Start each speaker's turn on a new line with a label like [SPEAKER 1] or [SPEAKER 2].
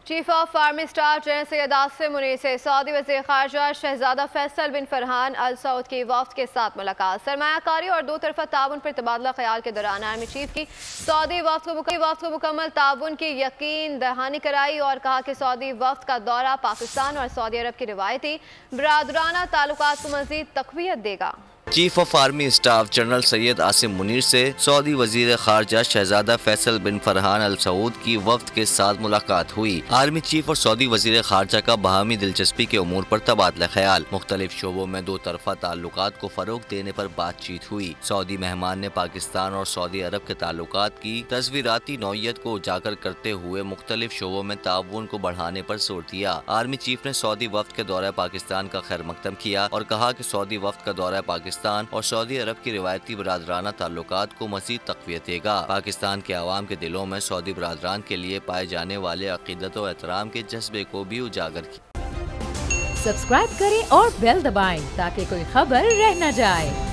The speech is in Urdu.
[SPEAKER 1] Chief of army staff general Syed Asim Munir سے سعودی وزیر خارجہ شہزادہ فیصل بن فرحان ال سعود کی وفد کے ساتھ ملاقات۔ سرمایہ کاری اور دو طرفہ تعاون پر تبادلہ خیال کے دوران آرمی چیف کی سعودی وفد کو مکمل تعاون کی یقین دہانی کرائی اور کہا کہ سعودی وفد کا دورہ پاکستان اور سعودی عرب کی روایتی برادرانہ تعلقات کو مزید تقویت دے گا۔
[SPEAKER 2] Chief of army staff general Syed Asim Munir سے سعودی وزیر خارجہ شہزادہ فیصل بن فرحان ال سعود کی وفد کے ساتھ ملاقات ہوئی۔ آرمی چیف اور سعودی وزیر خارجہ کا باہمی دلچسپی کے امور پر تبادلہ خیال، مختلف شعبوں میں دو طرفہ تعلقات کو فروغ دینے پر بات چیت ہوئی۔ سعودی مہمان نے پاکستان اور سعودی عرب کے تعلقات کی تصویراتی نوعیت کو اجاگر کرتے ہوئے مختلف شعبوں میں تعاون کو بڑھانے پر زور دیا۔ آرمی چیف نے سعودی وفد کے دورہ پاکستان کا خیر مقدم کیا اور کہا کہ سعودی وفد کا دورہ پاکستان اور سعودی عرب کی روایتی برادرانہ تعلقات کو مزید تقویت دے گا۔ پاکستان کے عوام کے دلوں میں سعودی برادران کے لیے پائے جانے والے عقیدت و احترام کے جذبے کو بھی اجاگر کیا۔
[SPEAKER 3] سبسکرائب کریں اور بیل دبائیں تاکہ کوئی خبر رہ نہ جائے۔